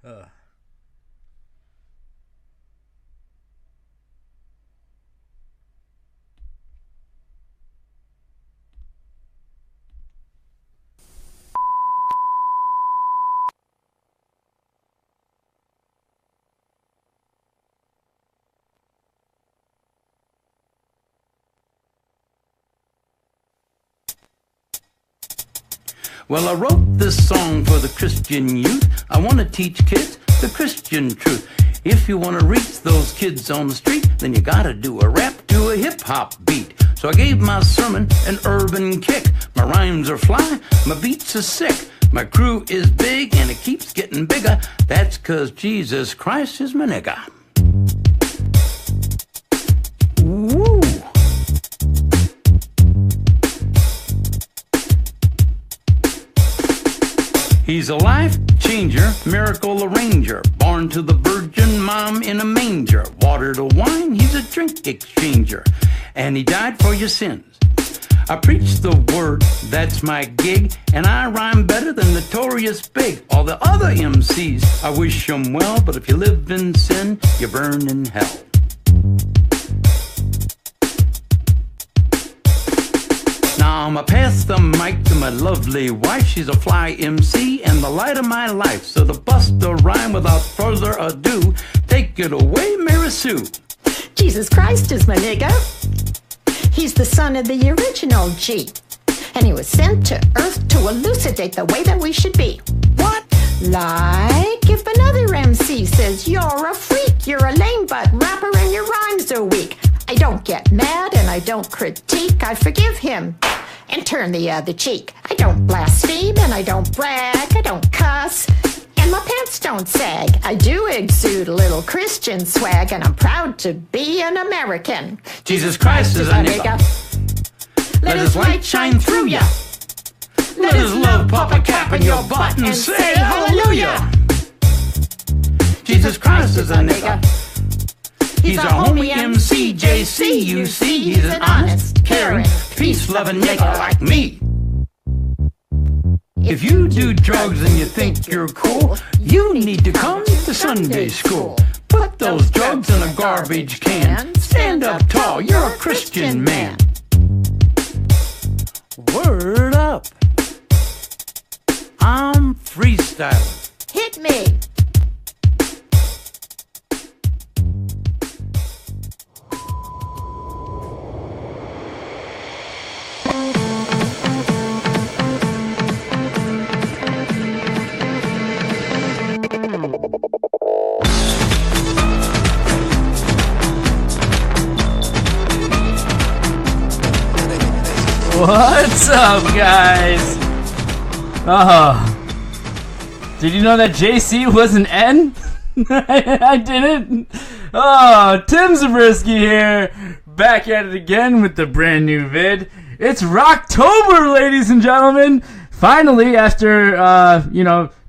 Uh. Well, I wrote this song for the Christian youth. I want to teach kids the Christian truth. If you want to reach those kids on the street, then you gotta do a rap to a hip-hop beat. So I gave my sermon an urban kick. My rhymes are fly, my beats are sick. My crew is big and it keeps getting bigger. That's 'cause Jesus Christ is my nigga. Woo! He's a life changer, miracle arranger, born to the virgin mom in a manger. Water to wine, he's a drink exchanger, and he died for your sins. I preach the word, that's my gig, and I rhyme better than Notorious Big. All the other MCs, I wish them well, but if you live in sin, you burn in hell. Now I'ma pass the mic to my lovely wife. She's a fly MC and the light of my life. So to bust a rhyme without further ado, take it away, Mary Sue. Jesus Christ is my nigga. He's the son of the original G. And he was sent to earth to elucidate the way that we should be. What? Like if another MC says you're a freak, you're a lame butt rapper and your rhymes are weak. I don't get mad and I don't critique. I forgive him and turn the other cheek. I don't blaspheme and I don't brag. I don't cuss and my pants don't sag. I do exude a little Christian swag and I'm proud to be an American. Jesus Christ is a nigga. Let his light shine through ya. Let his love pop a cap in your butt and say hallelujah. Jesus Christ is a nigga. He's our homie MC JC, you see. He's an honest, caring, peace-loving nigga like me. If you do drugs and you think you're cool, you need to come to Sunday school. Put those drugs in a garbage can. Stand up tall, you're a Christian man. Word up. I'm freestyling. Hit me. What's up, guys? Did you know that JC was an N? I didn't. Tim Zabriskie here, back at it again with the brand new vid. It's Rocktober, ladies and gentlemen. Finally, after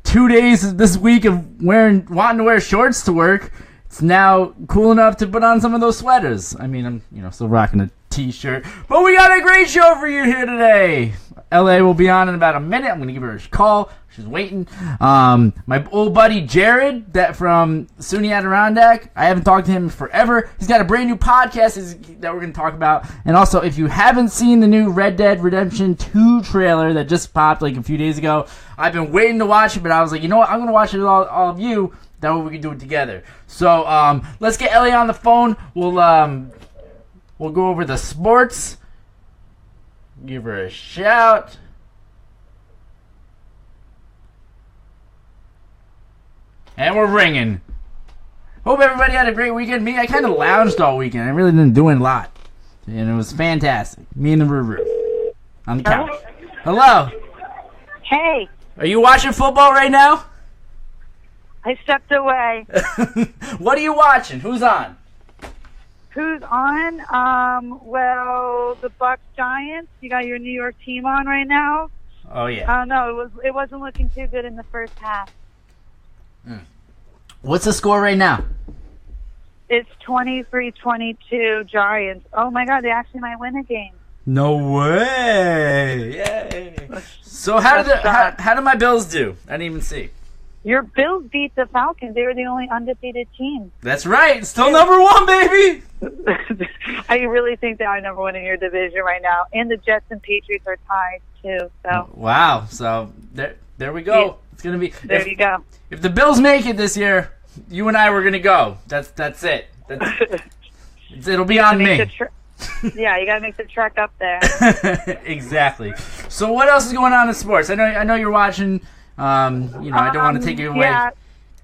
2 days this week of wanting to wear shorts to work, it's now cool enough to put on some of those sweaters. I mean, I'm still rocking a t-shirt, but we got a great show for you here today. LA will be on in about a minute. I'm gonna give her a call. She's waiting. My old buddy Jared, that from SUNY Adirondack, I haven't talked to him forever. He's got a brand new podcast that we're gonna talk about. And also, if you haven't seen the new Red Dead Redemption 2 trailer that just popped like a few days ago, I've been waiting to watch it, but I was like, you know what, I'm gonna watch it with all of you. That way we can do it together. So let's get Ellie on the phone. We'll go over the sports. Give her a shout. And we're ringing. Hope everybody had a great weekend. Me, I kind of lounged all weekend. I really didn't do a lot. And it was fantastic. Me and the Ruru on the couch. Hello. Hey. Are you watching football right now? I stepped away. What are you watching? Who's on? Who's on? Well, the Bucks Giants. You got your New York team on right now. Oh yeah. No, it wasn't looking too good in the first half. What's the score right now? It's 23-22 Giants. Oh my God, they actually might win a game. No way! Yay! So how did my Bills do? I didn't even see. Your Bills beat the Falcons. They were the only undefeated team. That's right. Still number one, baby. I really think they are number one in your division right now. And the Jets and Patriots are tied, too. So wow. So there we go. Yeah. It's going to be... There you go. If the Bills make it this year, you and I were going to go. That's it. It'll be on me. Yeah, you got to make the trek up there. Exactly. So what else is going on in sports? I know you're watching... I don't want to take you away. Yeah,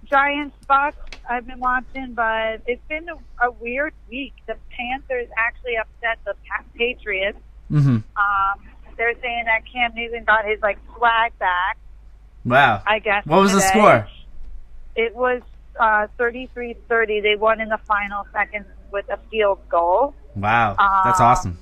Giants, Bucks, I've been watching, but it's been a weird week. The Panthers actually upset the Patriots. Mm-hmm. They're saying that Cam Newton got his, swag back. Wow. I guess. What was the score? It was 33-30. They won in the final seconds with a field goal. Wow. That's awesome.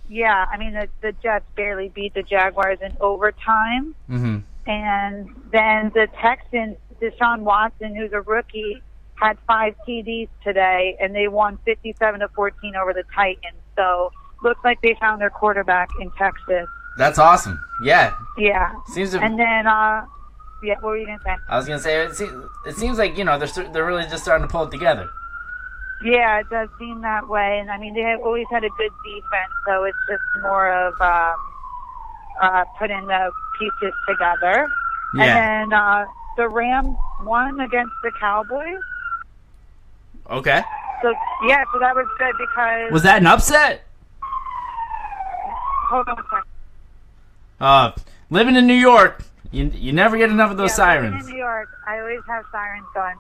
Yeah, I mean, the Jets barely beat the Jaguars in overtime. Mm-hmm. And then the Texans, Deshaun Watson, who's a rookie, had 5 TDs today, and they won 57-14 over the Titans. So looks like they found their quarterback in Texas. That's awesome. Yeah. Yeah. And then, yeah, what were you gonna say? I was gonna say it seems like they're really just starting to pull it together. Yeah, it does seem that way, and I mean they have always had a good defense, so it's just more of putting the pieces together. Yeah. And then the Rams won against the Cowboys. Okay. So that was good because... Was that an upset? Hold on a second. Living in New York, you never get enough of those sirens. Living in New York, I always have sirens going.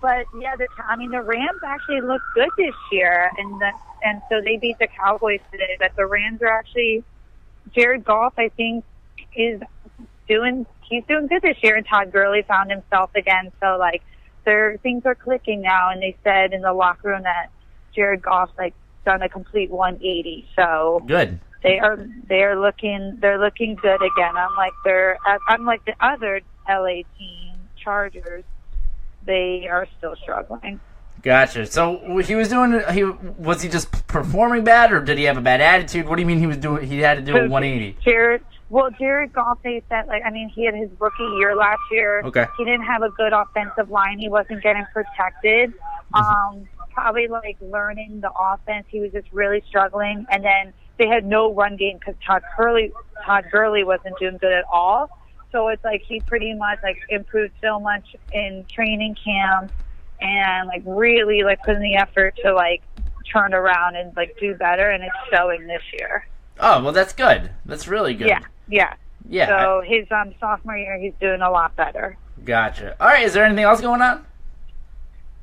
But yeah, the Rams actually look good this year, and so they beat the Cowboys today. But the Rams are actually... Jared Goff, I think, he's doing good this year, and Todd Gurley found himself again. So things are clicking now, and they said in the locker room that Jared Goff's done a complete 180. So good. They're looking good again. Unlike the other LA team, Chargers, they are still struggling. Gotcha. So was he just performing bad, or did he have a bad attitude? What do you mean he had to do a 180? Jared Goff, they said, he had his rookie year last year. Okay. He didn't have a good offensive line. He wasn't getting protected. Probably learning the offense. He was just really struggling. And then they had no run game because Todd Gurley wasn't doing good at all. So it's he pretty much improved so much in training camp. And really put in the effort to turn around and do better, and it's showing this year. Oh well, that's good. That's really good. Yeah. So his sophomore year, he's doing a lot better. Gotcha. All right, is there anything else going on?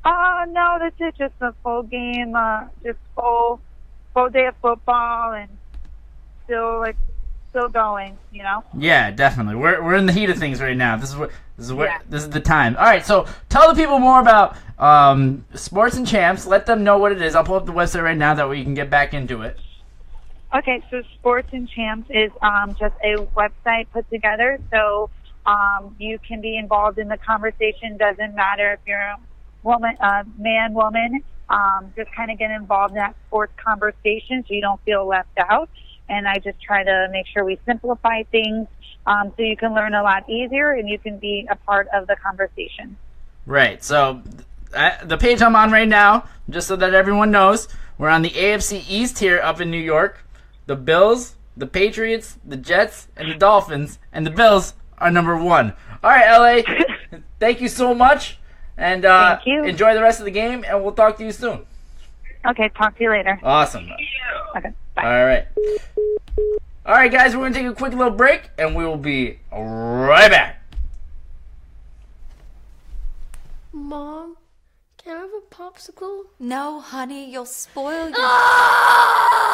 No, that's it. Just a full game, just full day of football, and still going. Yeah, definitely. We're in the heat of things right now. This is the time. All right, so tell the people more about Sports and Champs. Let them know what it is. I'll pull up the website right now that way you can get back into it. Okay, so Sports and Champs is just a website put together, so you can be involved in the conversation. Doesn't matter if you're a woman, man, woman. Just kind of get involved in that sports conversation so you don't feel left out. And I just try to make sure we simplify things so you can learn a lot easier and you can be a part of the conversation. Right. So the page I'm on right now, just so that everyone knows, we're on the AFC East here up in New York. The Bills, the Patriots, the Jets, and the Dolphins. And the Bills are number 1. All right, LA, thank you so much. And thank you. Enjoy the rest of the game, and we'll talk to you soon. Okay, talk to you later. Awesome. Okay, bye. All right. All right, guys, we're going to take a quick little break, and we will be right back. Mom, can I have a popsicle? No, honey, you'll spoil your...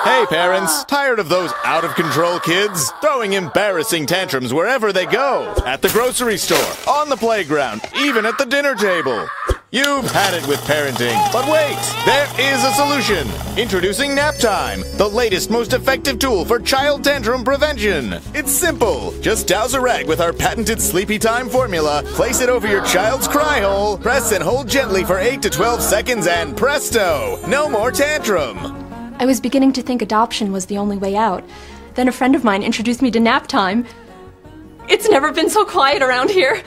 Hey, parents, tired of those out-of-control kids? Throwing embarrassing tantrums wherever they go. At the grocery store, on the playground, even at the dinner table. You've had it with parenting, but wait, there is a solution. Introducing Nap Time, the latest, most effective tool for child tantrum prevention. It's simple. Just douse a rag with our patented Sleepy Time formula, place it over your child's cry hole, press and hold gently for 8 to 12 seconds, and presto, no more tantrum. I was beginning to think adoption was the only way out. Then a friend of mine introduced me to Nap Time. It's never been so quiet around here.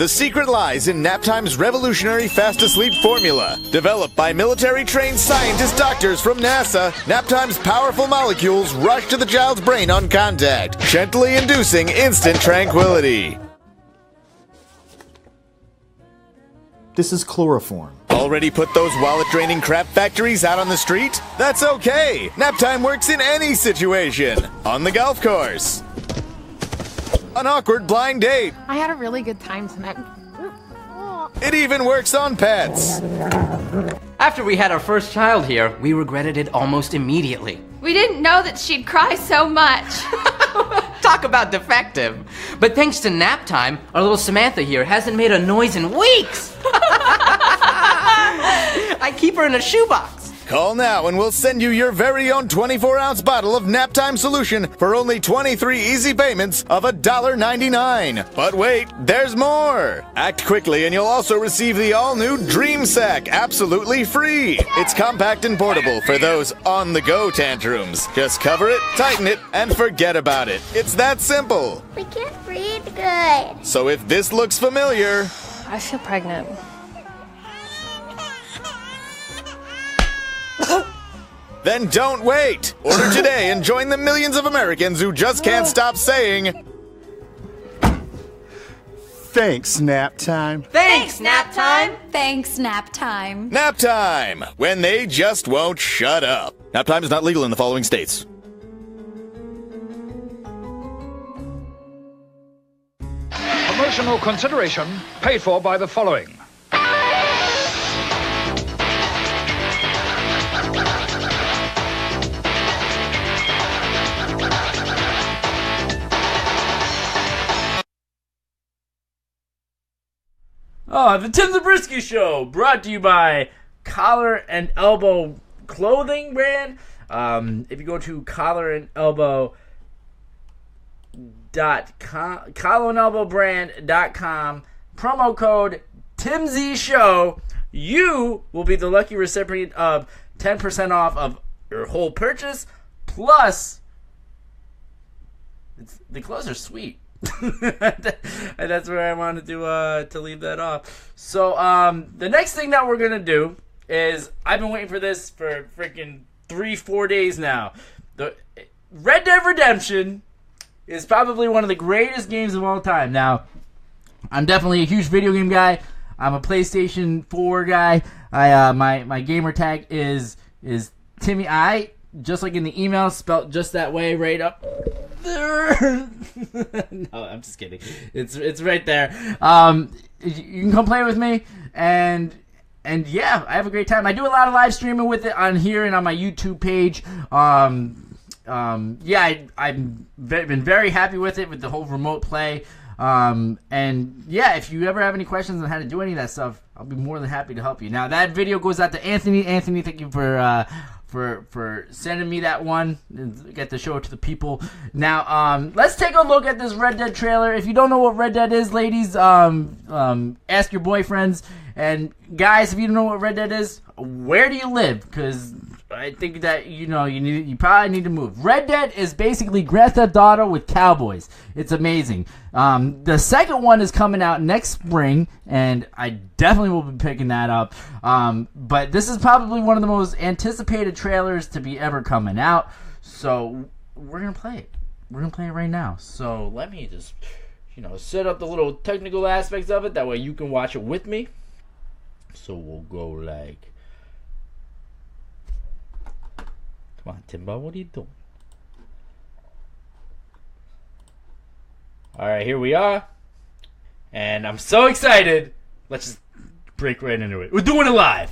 The secret lies in Naptime's revolutionary fast-to-sleep formula. Developed by military-trained scientist doctors from NASA, Naptime's powerful molecules rush to the child's brain on contact, gently inducing instant tranquility. This is chloroform. Already put those wallet-draining crap factories out on the street? That's okay! Naptime works in any situation. On the golf course. An awkward blind date. I had a really good time tonight. It even works on pets. After we had our first child here, we regretted it almost immediately. We didn't know that she'd cry so much. Talk about defective. But thanks to nap time, our little Samantha here hasn't made a noise in weeks. I keep her in a shoebox. Call now and we'll send you your very own 24-ounce bottle of Naptime solution for only 23 easy payments of $1.99. But wait, there's more! Act quickly and you'll also receive the all-new Dream Sack absolutely free. It's compact and portable for those on-the-go tantrums. Just cover it, tighten it, and forget about it. It's that simple. We can't breathe good. So if this looks familiar... I feel pregnant. Then don't wait! Order today and join the millions of Americans who just can't stop saying... Thanks, nap time. Thanks, nap time! Thanks, nap time. Nap time! When they just won't shut up. Nap time is not legal in the following states. Promotional consideration paid for by the following. Oh, the Tim Zabriskie Show, brought to you by Collar and Elbow clothing brand. If you go to collarandelbowbrand.com, promo code TimZShow, you will be the lucky recipient of 10% off of your whole purchase, plus the clothes are sweet. And that's where I wanted to leave that off. So the next thing that we're gonna do is, I've been waiting for this for freaking 3-4 days now. The Red Dead Redemption is probably one of the greatest games of all time. Now, I'm definitely a huge video game guy. I'm a PlayStation 4 guy. My gamer tag is Timmy I, just like in the email, spelled just that way, right up there. No, I'm just kidding. It's right there. You can come play with me, and yeah, I have a great time. I do a lot of live streaming with it on here and on my YouTube page. Yeah, I've been very happy with it, with the whole remote play. And yeah, if you ever have any questions on how to do any of that stuff, I'll be more than happy to help you. Now, that video goes out to Anthony. Anthony, thank you for sending me that one. Get to show it to the people. Now, let's take a look at this Red Dead trailer. If you don't know what Red Dead is, ladies, ask your boyfriends. And guys, if you don't know what Red Dead is, where do you live? Because I think that you probably need to move. Red Dead is basically Grand Theft Auto with cowboys. It's amazing. The second one is coming out next spring, and I definitely will be picking that up. But this is probably one of the most anticipated trailers to be ever coming out. So we're gonna play it. We're gonna play it right now. So let me just, set up the little technical aspects of it. That way you can watch it with me. So we'll go like. Come on, Timbo, what are you doing? Alright, here we are. And I'm so excited. Let's just break right into it. We're doing it live.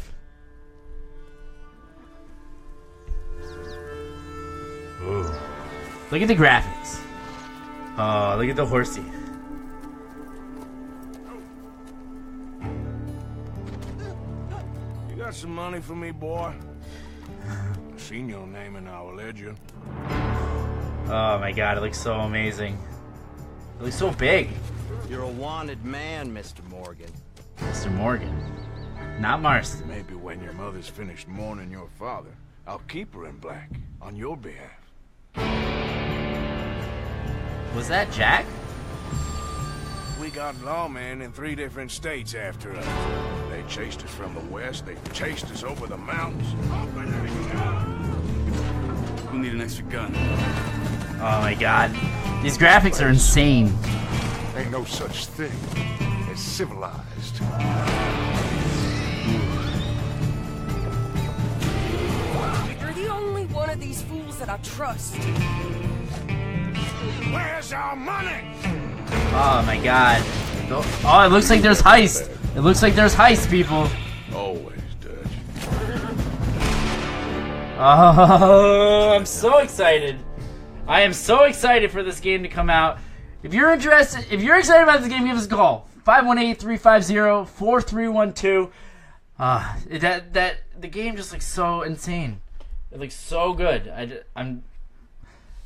Ooh. Look at the graphics. Oh, look at the horsey. You got some money for me, boy? Seen your name in our ledger. Oh my god, it looks so amazing. It looks so big. You're a wanted man, Mr. Morgan. Mr. Morgan. Not Marston. Maybe when your mother's finished mourning your father, I'll keep her in black on your behalf. Was that Jack? We got lawmen in 3 different states after us. They chased us from the west. They chased us over the mountains. We'll need an extra gun. Oh my god. These graphics are insane. Ain't no such thing as civilized. You're the only one of these fools that I trust. Where's our money? Oh my god. Oh, it looks like there's heist. It looks like there's heist, people. Always, Dutch. Oh, I'm so excited. I am so excited for this game to come out. If you're excited about this game, give us a call. 518-350-4312. The game just looks so insane. It looks so good.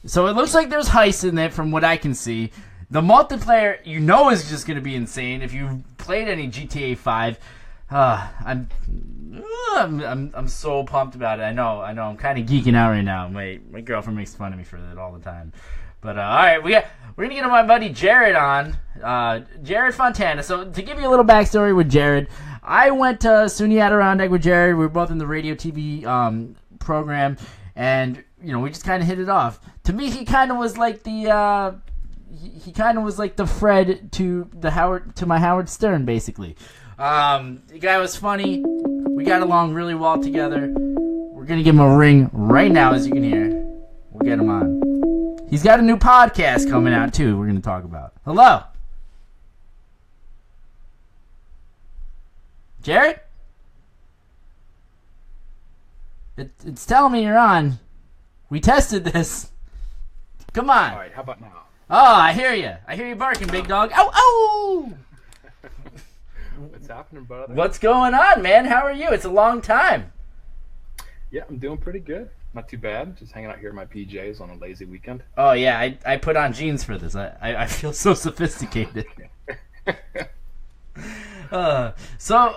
So it looks like there's heist in it from what I can see. The multiplayer, is just going to be insane. If you've played any GTA 5, I'm so pumped about it. I know. I'm kind of geeking out right now. My girlfriend makes fun of me for that all the time. But all right, we're gonna get my buddy Jared on. Jared Fontana. So to give you a little backstory with Jared, I went to SUNY Adirondack with Jared. We were both in the radio TV program, and we just kind of hit it off. To me, he kind of was like the Fred to my Howard Stern, basically. The guy was funny. We got along really well together. We're gonna give him a ring right now, as you can hear. We'll get him on. He's got a new podcast coming out too. We're gonna talk about. Hello, Jared. It's telling me you're on. We tested this. Come on. All right, how about now? Oh, I hear you. I hear you barking, big dog. Ow, ow! What's happening, brother? What's going on, man? How are you? It's a long time. Yeah, I'm doing pretty good. Not too bad. Just hanging out here in my PJs on a lazy weekend. Oh, yeah. I put on jeans for this. I feel so sophisticated. All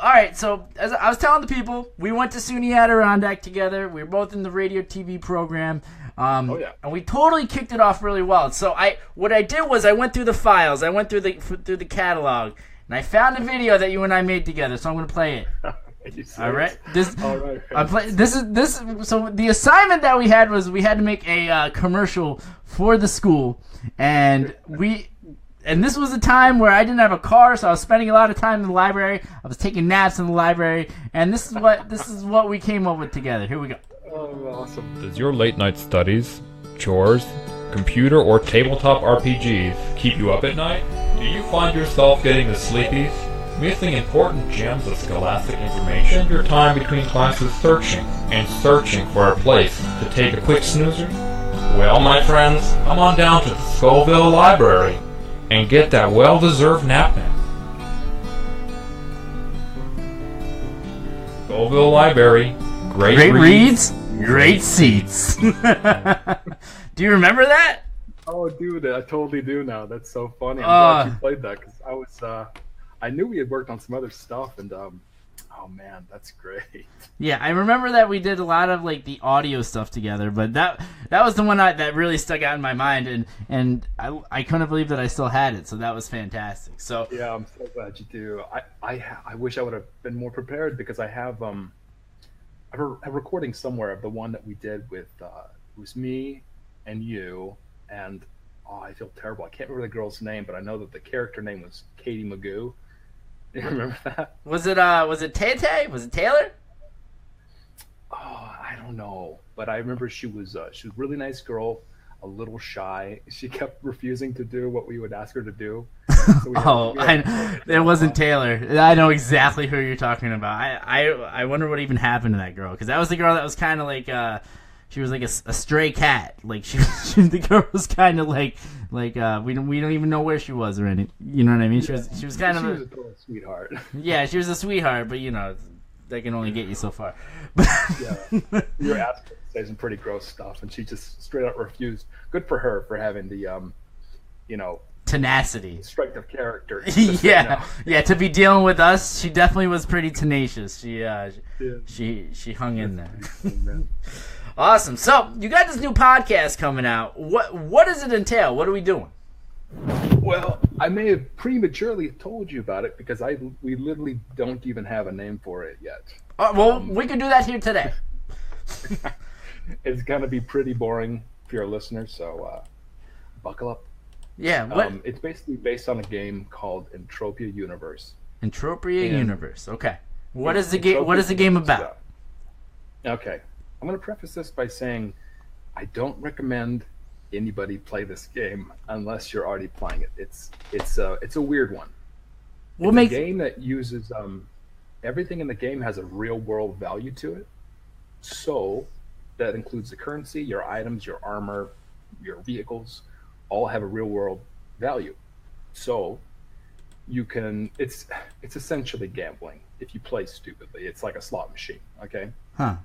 right. So, as I was telling the people, we went to SUNY Adirondack together. We were both in the radio TV program. And we totally kicked it off really well. So what I did was I went through the files. I went through the catalog, and I found a video that you and I made together. So I'm going to play it. All right. So the assignment that we had was we had to make a commercial for the school, and this was a time where I didn't have a car, so I was spending a lot of time in the library. I was taking naps in the library, and this is what we came up with together. Here we go. Oh, awesome. Does your late night studies, chores, computer, or tabletop RPGs keep you up at night? Do you find yourself getting the sleepies? Missing important gems of scholastic information? Your time between classes searching for a place to take a quick snoozer? Well, my friends, come on down to the Scoville Library and get that well-deserved nap. Scoville Library, great reads, great seats. Do you remember that? Oh, dude, I totally do now. That's so funny. I'm glad you played that because I knew we had worked on some other stuff, and oh man, that's great. Yeah, I remember that we did a lot of like the audio stuff together, but that was the one that really stuck out in my mind, and I couldn't believe that I still had it, so that was fantastic. So yeah, I'm so glad you do. I wish I would have been more prepared because I have a recording somewhere of the one that we did with it was me and you, and I feel terrible. I can't remember the girl's name, but I know that the character name was Katie Magoo. You remember that? Was it Tay? Was it Taylor? Oh, I don't know, but I remember she was a really nice girl, a little shy. She kept refusing to do what we would ask her to do. So it wasn't Taylor. I know exactly who you're talking about. I wonder what even happened to that girl, because that was the girl that was kind of like she was like a stray cat. Like the girl was kind of like we don't even know where she was or anything. You know what I mean? She was kind of a sweetheart. Yeah, she was a sweetheart, but they can only get you so far. Yeah, you were asking her to say some pretty gross stuff, and she just straight up refused. Good for her for having the tenacity, strength of character. Yeah. To be dealing with us, she definitely was pretty tenacious. She hung in there. Awesome. So you got this new podcast coming out. What does it entail? What are we doing? Well, I may have prematurely told you about it because we literally don't even have a name for it yet. Well, we can do that here today. It's gonna be pretty boring for your listeners, so buckle up. Yeah, what? It's basically based on a game called Entropia Universe. Entropia Universe. Okay. What is the game? What is the game about? Okay, I'm gonna preface this by saying I don't recommend anybody play this game unless you're already playing it. It's a weird one. It's a game that uses everything in the game has a real world value to it. So that includes the currency, your items, your armor, your vehicles, all have a real world value. So you can it's essentially gambling if you play stupidly. It's like a slot machine, okay? Huh.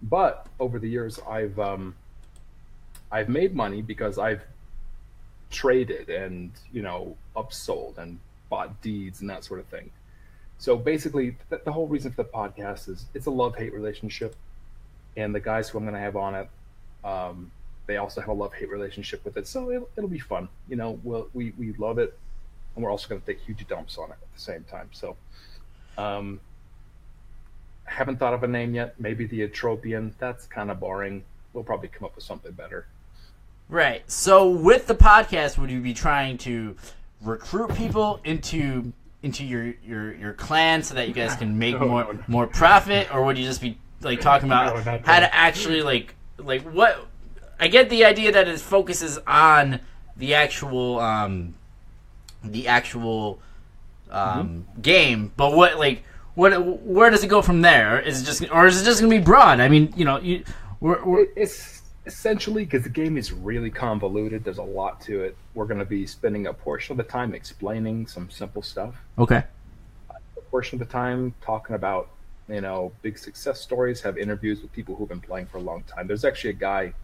But over the years I've made money because I've traded and, upsold and bought deeds and that sort of thing. So basically, the whole reason for the podcast is it's a love-hate relationship. And the guys who I'm going to have on it, they also have a love-hate relationship with it. So it'll be fun. We love it. And we're also going to take huge dumps on it at the same time. So haven't thought of a name yet. Maybe the Atropian. That's kind of boring. We'll probably come up with something better. Right. So with the podcast, would you be trying to recruit people into your clan so that you guys can make more profit, or would you just be like talking about how to actually like what? I get the idea that it focuses on the actual game, but where does it go from there? Is it just gonna be broad? I mean, it's essentially, because the game is really convoluted, there's a lot to it. We're going to be spending a portion of the time explaining some simple stuff. Okay. A portion of the time talking about, big success stories, have interviews with people who've been playing for a long time. There's actually a guy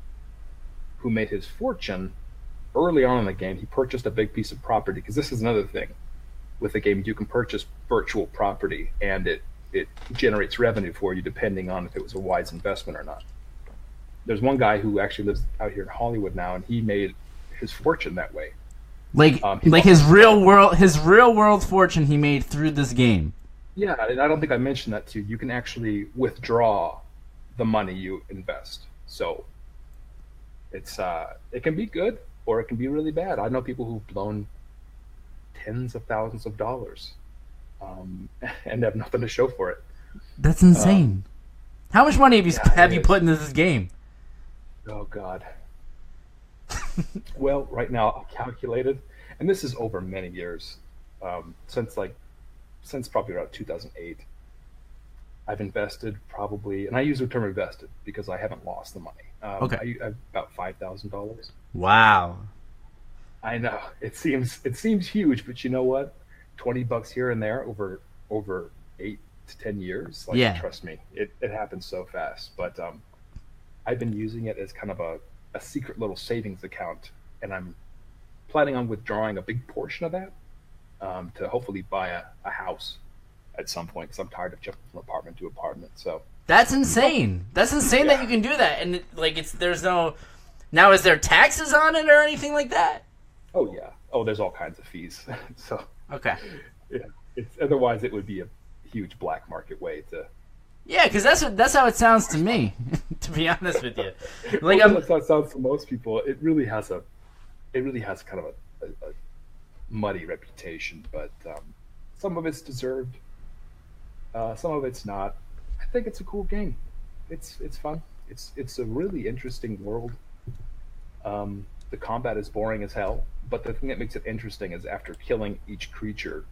who made his fortune early on in the game. He purchased a big piece of property, because this is another thing with the game. You can purchase virtual property, and it generates revenue for you depending on if it was a wise investment or not. There's one guy who actually lives out here in Hollywood now, and he made his fortune that way. His real world fortune he made through this game. Yeah, and I don't think I mentioned that to you. You can actually withdraw the money you invest. So it's it can be good or it can be really bad. I know people who've blown tens of thousands of dollars and have nothing to show for it. That's insane. How much money have you put into this game? Oh, God. Well, right now, I've calculated, and this is over many years, since probably around 2008. I've invested probably, and I use the term invested because I haven't lost the money. Okay. I've about $5,000. Wow. I know. It seems huge, but you know what? $20 here and there over 8 to 10 years. Trust me, it happens so fast. But I've been using it as kind of a secret little savings account, and I'm planning on withdrawing a big portion of that to hopefully buy a house at some point, because I'm tired of jumping from apartment to apartment. So that's insane. That's insane that you can do that, and there's no. Now, is there taxes on it or anything like that? Oh yeah. Oh, there's all kinds of fees. So okay. Yeah. Otherwise it would be a huge black market way to. Yeah, because that's how it sounds to me. To be honest with you, that's how it sounds to most people. It really has kind of a muddy reputation, but some of it's deserved. Some of it's not. I think it's a cool game. It's fun. It's a really interesting world. The combat is boring as hell, but the thing that makes it interesting is after killing each creature,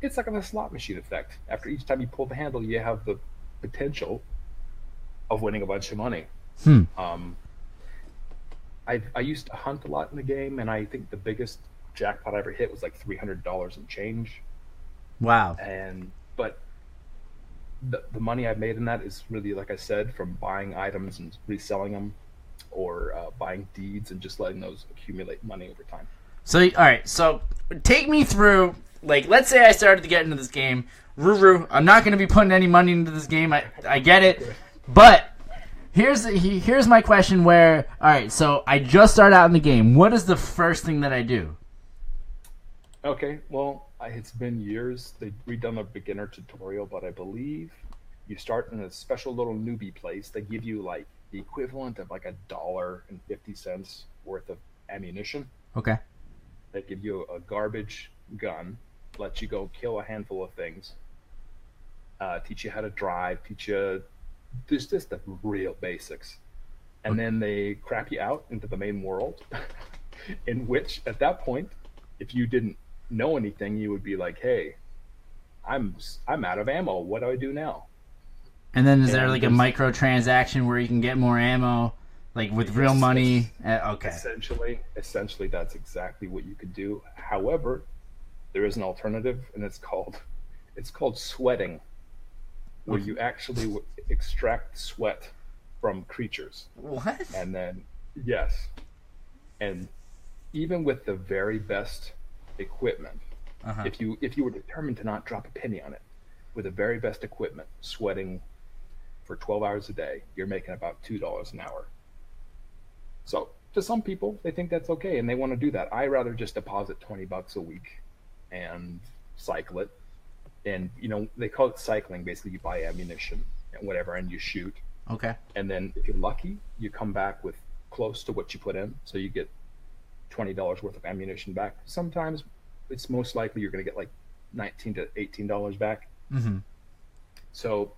it's like a slot machine effect. After each time you pull the handle, you have the potential of winning a bunch of money. I used to hunt a lot in the game, and I think the biggest jackpot I ever hit was like $300 and change. Wow. But the money I've made in that is really, like I said, from buying items and reselling them, or buying deeds and just letting those accumulate money over time. So, all right. So, take me through. Let's say I started to get into this game. Ruru, I'm not going to be putting any money into this game. I get it, but here's my question. Where all right, so I just start out in the game. What is the first thing that I do? Okay, well, it's been years. They've redone a beginner tutorial, but I believe you start in a special little newbie place. They give you like the equivalent of like $1.50 worth of ammunition. Okay. They give you a garbage gun, let you go kill a handful of things, teach you how to drive, teach you just the real basics. And then they crap you out into the main world, in which, at that point, if you didn't know anything, you would be like, hey, I'm out of ammo. What do I do now? And then is there like a microtransaction where you can get more ammo, like with real money? Okay. Essentially, that's exactly what you could do. However, there is an alternative, and it's called sweating, where you actually extract sweat from creatures. What? And then, yes. And even with the very best equipment, if you were determined to not drop a penny on it, with the very best equipment, sweating for 12 hours a day, you're making about $2 an hour. So to some people, they think that's okay, and they want to do that. I rather just deposit $20 a week and cycle it. And, they call it cycling. Basically, you buy ammunition and whatever, and you shoot. Okay. And then if you're lucky, you come back with close to what you put in. So you get $20 worth of ammunition back. Sometimes it's most likely you're going to get like $19 to $18 back. Mm-hmm. So,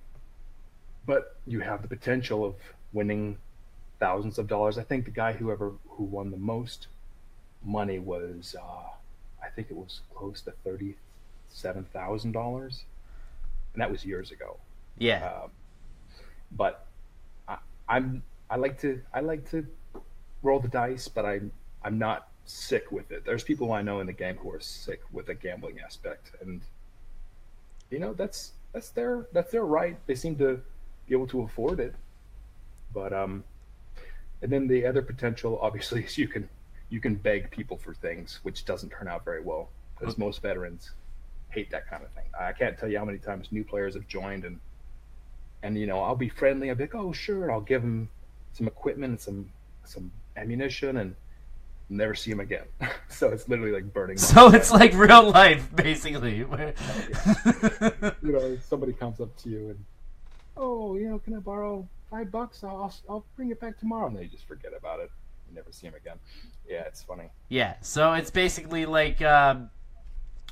but you have the potential of winning thousands of dollars. I think the guy who won the most money was, I think it was close to $37,000, and that was years ago. Yeah. But I like to roll the dice, but I'm not sick with it. There's people I know in the game who are sick with the gambling aspect, and that's their right. They seem to be able to afford it. But and then the other potential, obviously, is you can beg people for things, which doesn't turn out very well, because most veterans hate that kind of thing. I can't tell you how many times new players have joined and I'll be friendly. I'll be like, oh sure, I'll give them some equipment and some ammunition, and never see them again. So it's literally like burning. So it's like real life, basically. Somebody comes up to you and, oh, can I borrow $5? I'll bring it back tomorrow, and they just forget about it. You never see them again. Yeah, it's funny. Yeah, so it's basically like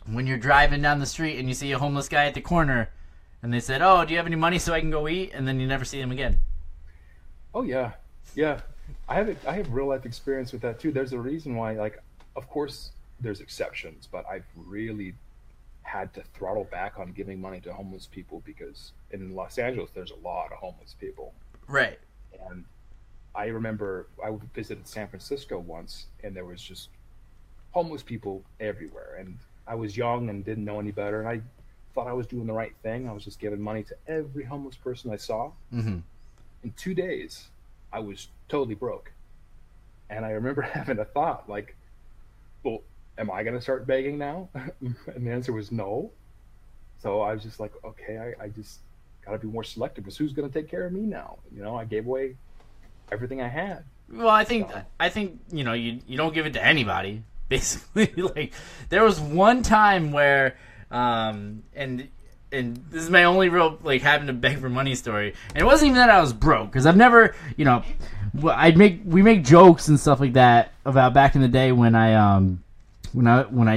when you're driving down the street and you see a homeless guy at the corner, and they said, "Oh, do you have any money so I can go eat?" And then you never see them again. Oh yeah. I have real life experience with that too. There's a reason why, like, of course there's exceptions, but I've really had to throttle back on giving money to homeless people, because in Los Angeles there's a lot of homeless people. Right. And I remember I visited San Francisco once, and there was just homeless people everywhere. And I was young and didn't know any better, and I thought I was doing the right thing. I was just giving money to every homeless person I saw. Mm-hmm. In 2 days, I was totally broke. And I remember having a thought like, well, am I going to start begging now? And the answer was no. So I was just like, okay, I just got to be more selective, because who's going to take care of me now? I gave away everything I had. Well, I think you don't give it to anybody, basically. Like, there was one time where and this is my only real having to beg for money story, and it wasn't even that I was broke, because I've never we make jokes and stuff like that about back in the day when I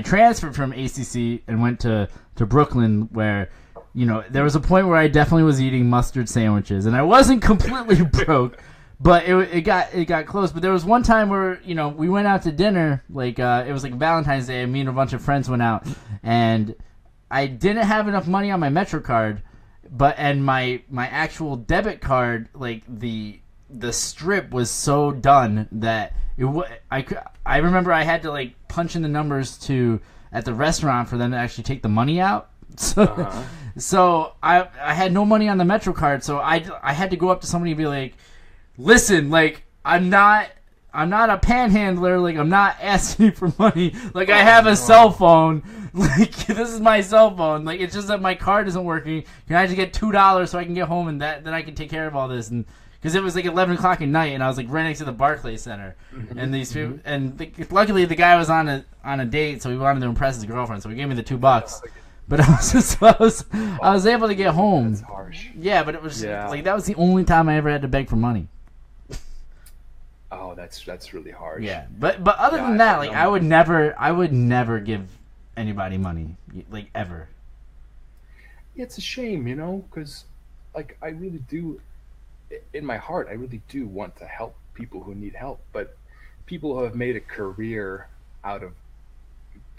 transferred from ACC and went to Brooklyn, where there was a point where I definitely was eating mustard sandwiches, and I wasn't completely broke, but it got close. But there was one time where we went out to dinner, it was like Valentine's Day, and me and a bunch of friends went out, and I didn't have enough money on my Metro card, and my actual debit card, the strip was so done that I remember I had to punch in the numbers at the restaurant for them to actually take the money out. So I had no money on the Metro card, so I had to go up to somebody and be like, listen, I'm not a panhandler, I'm not asking you for money, I have a cell phone, this is my cell phone, it's just that my card isn't working, can I just get $2 so I can get home, and then I can take care of all this? And because it was like 11 o'clock at night, and I was like right next to the Barclays Center, and these people, and luckily the guy was on a date, so he wanted to impress his girlfriend, so he gave me the $2. But I was able to get home. That's harsh. Yeah, but it was like that was the only time I ever had to beg for money. Oh, that's really harsh. Yeah, but other than that, like I would never give anybody money, like ever. It's a shame, because like I really do, in my heart, I really do want to help people who need help, but people who have made a career out of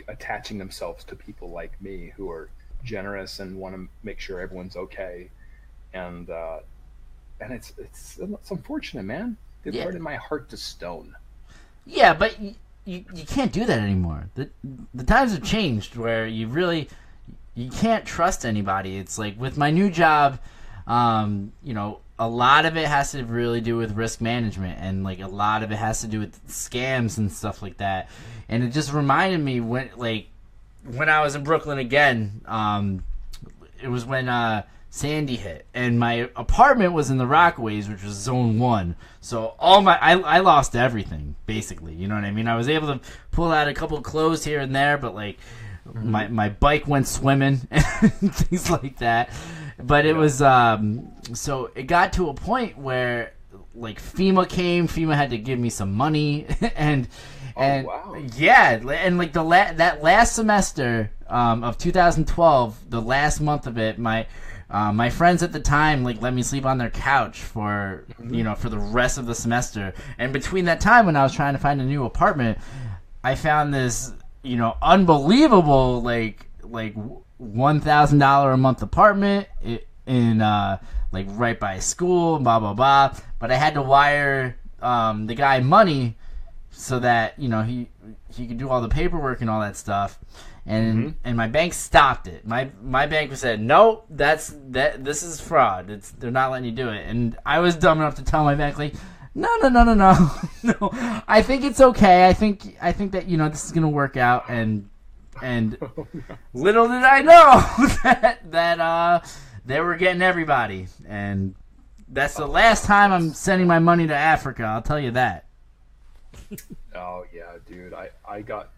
attaching themselves to people like me who are generous and want to make sure everyone's okay, and it's unfortunate, man. They've hardened my heart to stone. Yeah, but you can't do that anymore. The times have changed where you can't trust anybody. It's like with my new job, a lot of it has to really do with risk management, and like a lot of it has to do with scams and stuff like that. And it just reminded me when I was in Brooklyn again. It was when Sandy hit, and my apartment was in the Rockaways, which was Zone 1. So I lost everything basically. You know what I mean? I was able to pull out a couple of clothes here and there, but like my bike went swimming and things like that. But it was so it got to a point where like FEMA came. FEMA had to give me some money, and wow. Yeah, and like that last semester of 2012, the last month of it, my friends at the time like let me sleep on their couch for for the rest of the semester. And between that time when I was trying to find a new apartment, I found this unbelievable like $1,000 a month apartment in like right by school, blah blah blah. But I had to wire the guy money so that he could do all the paperwork and all that stuff. And my bank stopped it. My bank said, "Nope, this is fraud. They're not letting you do it." And I was dumb enough to tell my bank like, "No. No. I think it's okay. I think that this is gonna work out." And little did I know that they were getting everybody. And that's the last time I'm sending my money to Africa. I'll tell you that. Oh yeah, dude. I got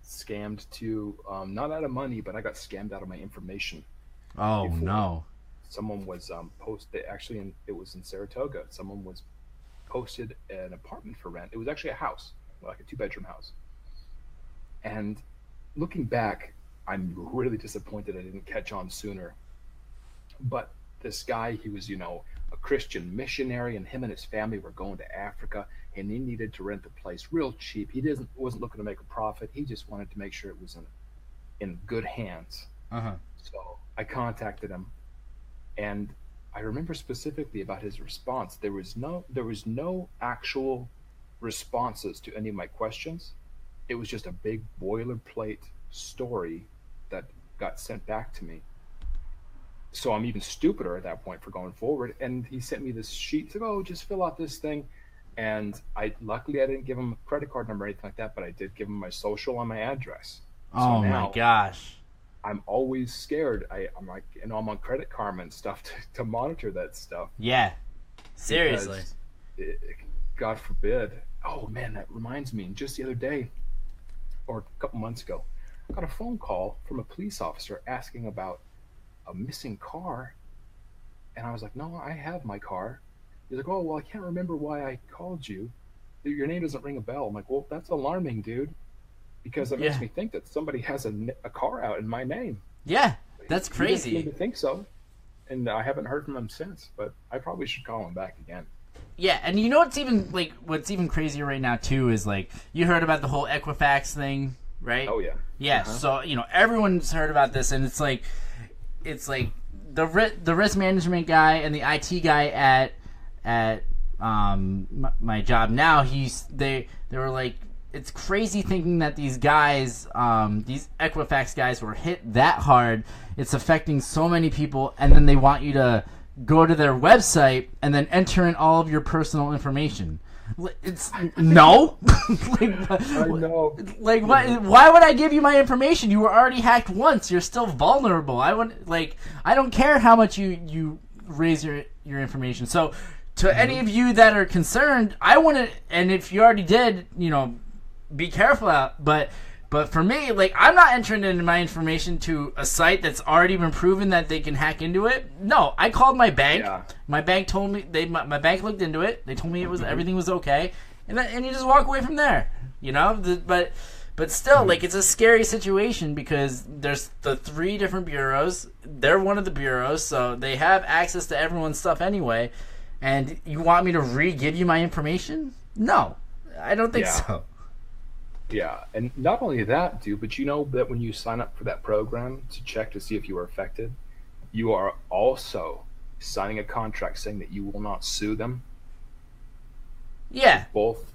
scammed too, not out of money, but I got scammed out of my information. Oh no! Someone was it was in Saratoga. Someone was posted an apartment for rent. It was actually a house, like a 2-bedroom house. And looking back, I'm really disappointed I didn't catch on sooner. But this guy, he was a Christian missionary, and him and his family were going to Africa, and he needed to rent the place real cheap. He wasn't looking to make a profit. He just wanted to make sure it was in good hands. So I contacted him, and I remember specifically about his response. There was no actual responses to any of my questions. It was just a big boilerplate story that got sent back to me. So I'm even stupider at that point for going forward. And he sent me this sheet. He said, "Oh, just fill out this thing." And luckily I didn't give him a credit card number or anything like that, but I did give him my social and my address. Oh my gosh. I'm always scared. I'm like, I'm on Credit Karma and stuff to monitor that stuff. Yeah. Seriously. God forbid. Oh man, that reminds me. Just the other day, or a couple months ago, I got a phone call from a police officer asking about a missing car. And I was like, "No, I have my car." He's like, "Oh, well, I can't remember why I called you. Your name doesn't ring a bell." I'm like, "Well, that's alarming, dude, because it makes me think that somebody has a car out in my name." Yeah, that's crazy. He didn't seem to think so, and I haven't heard from him since. But I probably should call him back again. Yeah, and what's even crazier right now too is like you heard about the whole Equifax thing, right? Oh yeah. Yeah. So everyone's heard about this, and it's like the risk management guy and the IT guy at my job now. They were like, it's crazy thinking that these guys, these Equifax guys, were hit that hard. It's affecting so many people, and then they want you to go to their website and then enter in all of your personal information. It's no. I know. Like, why would I give you my information? You were already hacked once. You're still vulnerable. I don't care how much you raise your your information. So to any of you that are concerned, I want to, and if you already did, be careful out. But for me, like, I'm not entering in my information to a site that's already been proven that they can hack into it. No, I called my bank. Yeah. My bank told me my bank looked into it. They told me it was everything was okay, and you just walk away from there. But still, like, it's a scary situation because there's the 3 different bureaus. They're one of the bureaus, so they have access to everyone's stuff anyway. And you want me to re-give you my information? No, I don't think so. Yeah, and not only that, dude, but you know that when you sign up for that program to check to see if you are affected, you are also signing a contract saying that you will not sue them. Yeah. Both.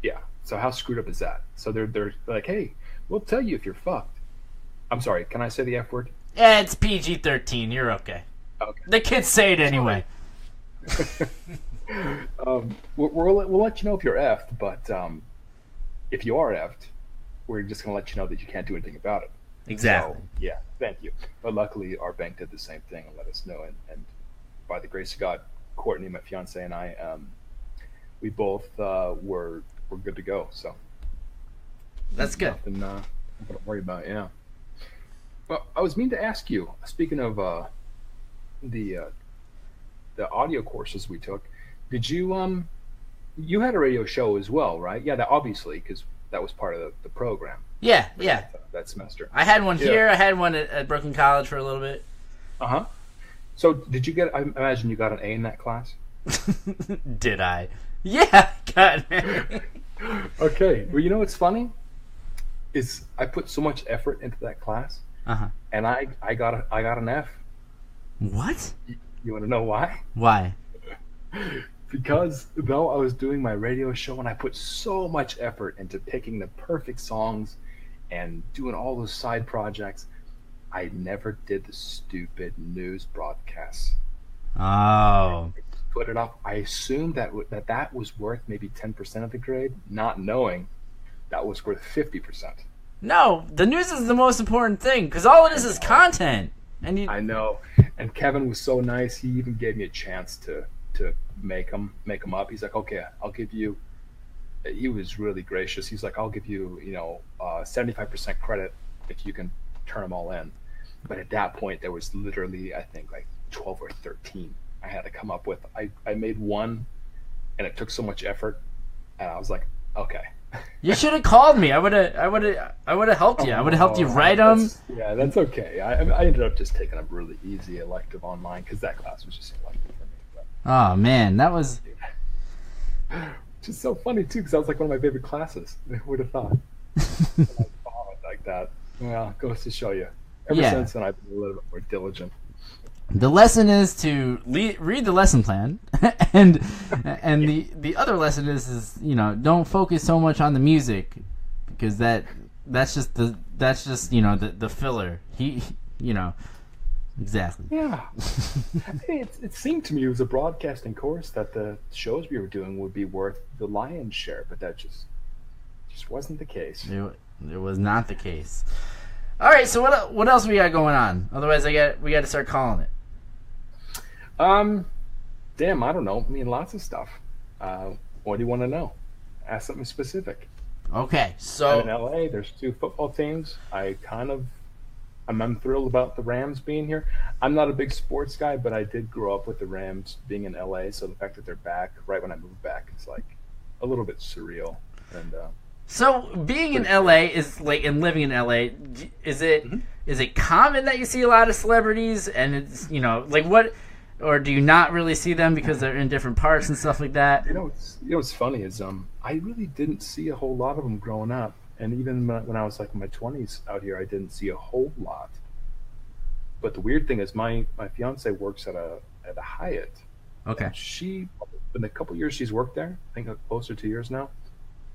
Yeah. So how screwed up is that? So they're like, hey, we'll tell you if you're fucked. I'm sorry, can I say the F word? Yeah, it's PG-13. You're okay. Okay. The kids say it anyway. We'll let you know if you're effed, but if you are effed, we're just going to let you know that you can't do anything about it. Exactly. So, yeah, thank you. But luckily, our bank did the same thing and let us know. And by the grace of God, Courtney, my fiance, and I, we both were good to go. So that's good. Nothing to worry about. Yeah. Well, I was meaning to ask you. Speaking of the audio courses we took, did you you had a radio show as well, right? Yeah, that obviously, because that was part of the program. Yeah. That semester. I had one here. I had one at Brooklyn College for a little bit. So did you get? I imagine you got an A in that class. Did I? Yeah, God. Okay. Well, you know what's funny is I put so much effort into that class, and I got an F. What? You want to know why? Why? Because though I was doing my radio show and I put so much effort into picking the perfect songs and doing all those side projects, I never did the stupid news broadcasts. Oh. Put it up. I assumed that was worth maybe 10% of the grade, not knowing that was worth 50%. No, the news is the most important thing because all it is content. And I know. And Kevin was so nice. He even gave me a chance to make them up. He's like, okay, I'll give you. He was really gracious. He's like, I'll give you 75% credit if you can turn them all in. But at that point, there was literally, I think, like 12 or 13 I had to come up with. I made one, and it took so much effort, and I was like, okay. You should have called me. I would have helped you. I would have helped you write them. Yeah, that's okay. I ended up just taking a really easy elective online because that class was just elective for me. But, oh man, that was just so funny too because that was like one of my favorite classes. Who would have thought? Like that. Well, goes to show you. Ever since then, I've been a little bit more diligent. The lesson is to read the lesson plan, and the other lesson is don't focus so much on the music, because that's just the filler. Exactly. Yeah. Hey, it seemed to me it was a broadcasting course that the shows we were doing would be worth the lion's share, but that just wasn't the case. It was not the case. All right, so what else we got going on? Otherwise, we got to start calling it. Damn, I don't know. I mean, lots of stuff. What do you want to know? Ask something specific. Okay, so I'm in LA. There's 2 football teams. I'm thrilled about the Rams being here. I'm not a big sports guy, but I did grow up with the Rams being in LA. So the fact that they're back right when I moved back is like a little bit surreal. And so being in LA is like, and living in LA, is it common that you see a lot of celebrities, and it's like what? Or do you not really see them because they're in different parts and stuff like that? What's funny is I really didn't see a whole lot of them growing up, and even when I was like in my 20s out here, I didn't see a whole lot. But the weird thing is my fiance works at a Hyatt. Okay. She, in the couple years she's worked there, I think close to 2 years now,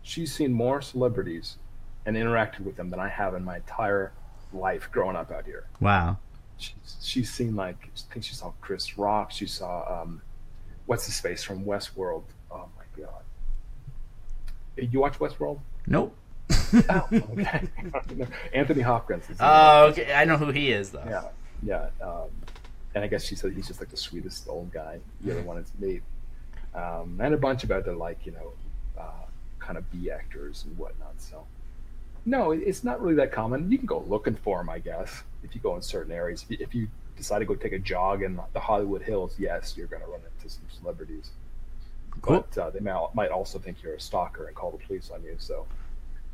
she's seen more celebrities and interacted with them than I have in my entire life growing up out here. Wow. She's seen, like, I think she saw Chris Rock. She saw, what's his face from Westworld? Oh, my God. You watch Westworld? Nope. Oh, okay. Anthony Hopkins. Oh, okay. I know who he is, though. Yeah. and I guess she said he's just like the sweetest old guy you ever wanted to meet. And a bunch of other like kind of B actors and whatnot. So no, it's not really that common. You can go looking for them, I guess, if you go in certain areas. If you decide to go take a jog in the Hollywood Hills, yes, you're going to run into some celebrities. Cool. But they might also think you're a stalker and call the police on you. So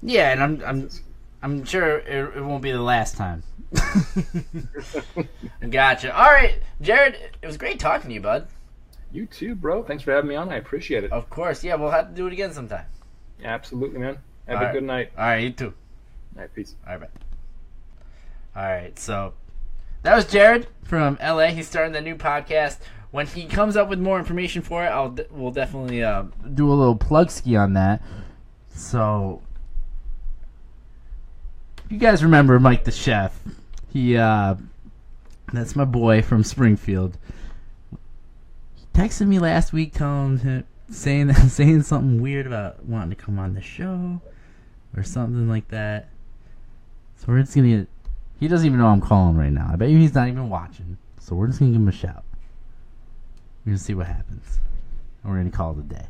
yeah, and I'm sure it won't be the last time. Gotcha. All right, Jared, it was great talking to you, bud. You too, bro. Thanks for having me on. I appreciate it. Of course. Yeah, we'll have to do it again sometime. Absolutely, man. Have a good night. All right, you too. All right, peace. All right, bye. All right, so that was Jared from LA. He's starting the new podcast. When he comes up with more information for it, we'll definitely do a little plug ski on that. So, you guys remember Mike the Chef? He that's my boy from Springfield. He texted me last week, saying something weird about wanting to come on the show or something like that. So we're just gonna. He doesn't even know I'm calling right now. I bet you he's not even watching. So we're just gonna give him a shout. We're gonna see what happens. And we're gonna call it a day.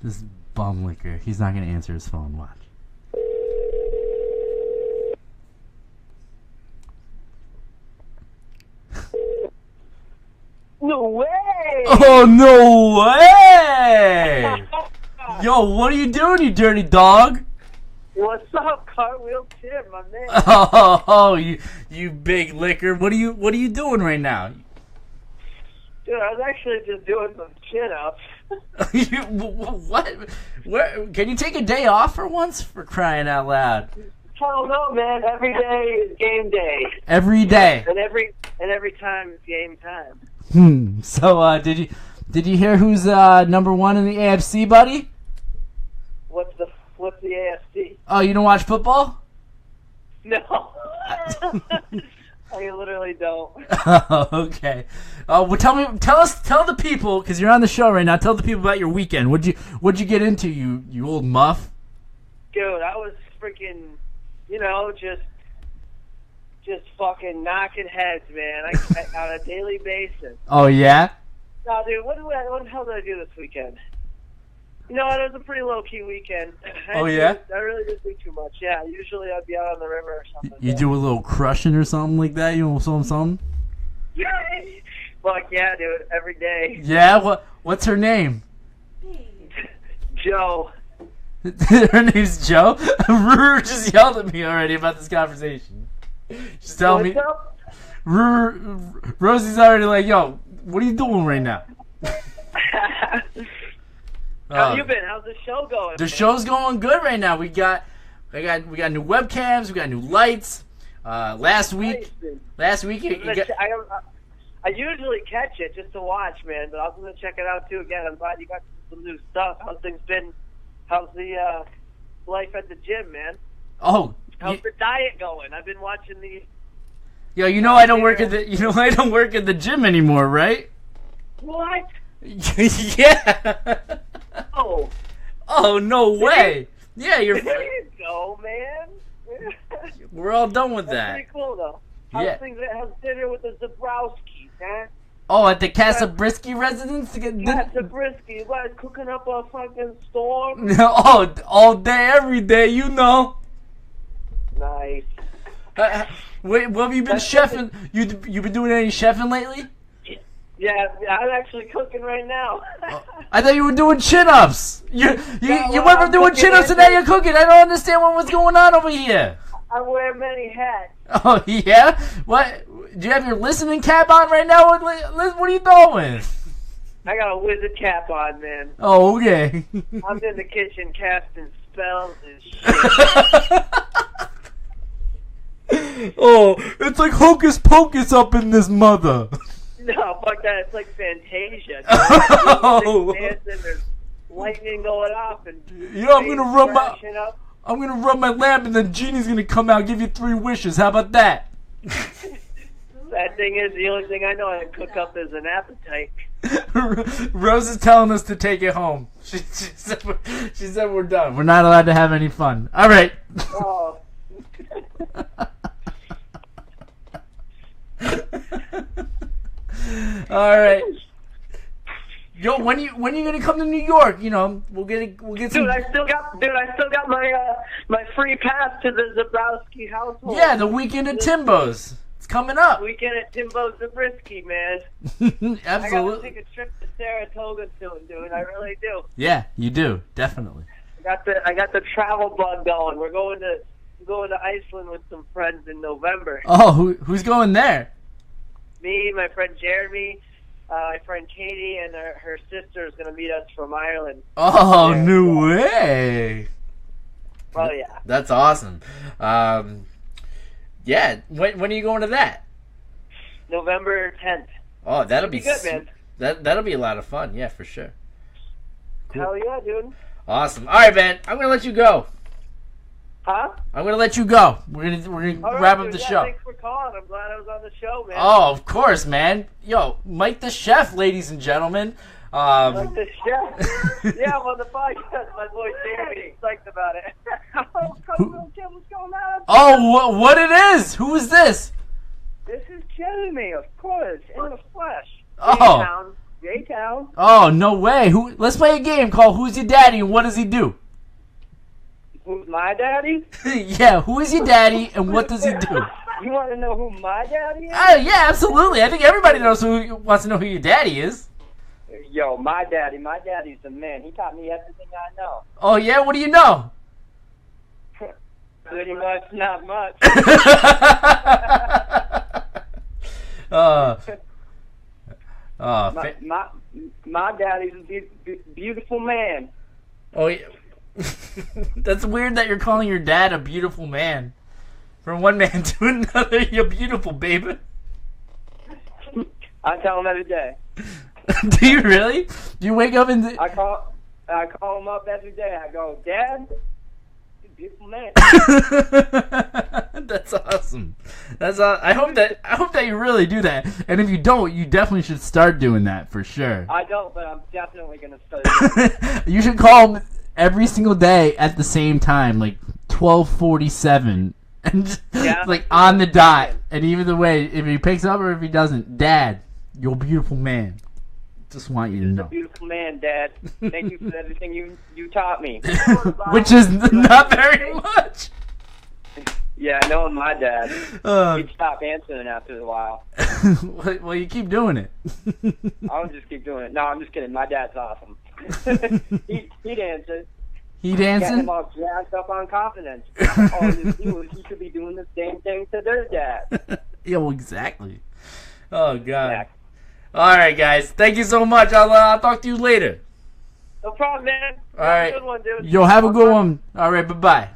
This bum licker. He's not gonna answer his phone. Watch. No way! Oh, no way! Yo, what are you doing, you dirty dog? What's up, Cartwheel Tim, my man? Oh, you big licker. What are you doing right now? Dude, I was actually just doing some chin-ups. What? Where? Can you take a day off for once? For crying out loud! Hell no, man. Every day is game day. Every day. And every time is game time. So, did you hear who's number one in the AFC, buddy? What's the AFC? Oh, you don't watch football? No. I literally don't. Oh, okay. Well, tell the people, because you're on the show right now. Tell the people about your weekend. What'd you get into, you old muff? Dude, I was freaking, just fucking knocking heads, man. On a daily basis. Oh yeah. No, dude. What the hell did I do this weekend? You know what? It was a pretty low-key weekend. Oh, yeah? I really didn't do too much. Yeah, usually I'd be out on the river or something. You do a little crushing or something like that? You know, something? Fuck yeah, dude. Every day. Yeah? What's her name? Joe. Her name's Joe? Ruru just yelled at me already about this conversation. Just tell me. Rosie's already like, yo, what are you doing right now? How have you been? How's the show going? The show's going good right now. We got new webcams. We got new lights. Last week. I usually catch it just to watch, man. But I was gonna check it out too again. I'm glad you got some new stuff. How's things been? How's the life at the gym, man? Oh. How's the diet going? I've been watching the. Yo, I don't work at the gym anymore, right? What? Yeah. Oh, no way. Yeah, you're. There you go, man. We're all done with that. That's pretty cool, though. How's dinner with the Zabriskie, huh? Oh, at the Tim Zabriskie residence? Tim Zabriskie, you guys cooking up a fucking storm? Oh, all day, every day, you know. Nice. Wait, what have you been chefing? You been doing any chefing lately? Yeah, I'm actually cooking right now. I thought you were doing chin-ups. You went from doing chin-ups and now you're cooking. I don't understand what's going on over here. I wear many hats. Oh, yeah? What? Do you have your listening cap on right now? What are you doing? I got a wizard cap on, man. Oh, okay. I'm in the kitchen casting spells and shit. Oh, it's like hocus pocus up in this mother. No, fuck that. It's like Fantasia. Oh. There's lightning going off, and I'm gonna rub my lamp, and then Genie's gonna come out and give you 3 wishes. How about that? That thing is the only thing I know how to cook up is an appetite. Rose is telling us to take it home. She said we're done. We're not allowed to have any fun. All right. Oh. All right. Yo, when you gonna come to New York? You know, we'll get some. Dude, I still got my free pass to the Zabriskie household. Yeah, the weekend at Timbo's. It's coming up. Weekend at Tim Zabriskie, man. Absolutely. I gotta take a trip to Saratoga soon, dude. I really do. Yeah, you do definitely. I got the travel bug going. We're going to Iceland with some friends in November. Oh, who's going there? Me, my friend Jeremy, my friend Katie, and her sister is going to meet us from Ireland. Oh, no way. Well, yeah. That's awesome. Yeah, when are you going to that? November 10th. Oh, that'll be good, man. That'll be a lot of fun. Yeah, for sure. Cool. Hell yeah, dude. Awesome. All right, man. I'm gonna let you go. Huh? I'm gonna let you go. We're gonna wrap up the show. Thanks for calling. I'm glad I was on the show, man. Oh, of course, man. Yo, Mike the Chef, ladies and gentlemen. Mike the Chef. Yeah, I'm on the podcast. My boy Jeremy. Psyched about it. What's going on? Oh, what it is? Who is this? This is Jeremy, of course, in the flesh. Oh. J-Town. Oh, no way. Let's play a game called Who's Your Daddy and What Does He Do? Who's my daddy? Yeah, who is your daddy and what does he do? You want to know who my daddy is? Yeah, absolutely. I think everybody wants to know who your daddy is. Yo, my daddy's the man. He taught me everything I know. Oh, yeah? What do you know? Pretty much, not much. My daddy's a beautiful man. Oh, yeah. That's weird that you're calling your dad a beautiful man. From one man to another, you're beautiful, baby. I tell him every day. Do you really? Do you wake up and... I call him up every day. I go, Dad, you're a beautiful man. That's awesome. I hope that you really do that. And if you don't, you definitely should start doing that for sure. I don't, but I'm definitely gonna start doing it. You should call him every single day at the same time, like 12:47, and just, like on the dot. And even the way, if he picks up or if he doesn't, Dad, you're a beautiful man. Just want you to know. You're a beautiful man, Dad. Thank you for everything you taught me. Which is not very much. Yeah, I know my dad. He'd stop answering after a while. Well, you keep doing it. I'll just keep doing it. No, I'm just kidding. My dad's awesome. He'd answer. He'd answer? Get him all jacked up on confidence. All his viewers, he should be doing the same thing to their dad. Yeah, well, exactly. Oh, God. Yeah. All right, guys. Thank you so much. I'll talk to you later. No problem, man. All right. Have a good one, dude. Yo, have a good one. All right, bye-bye.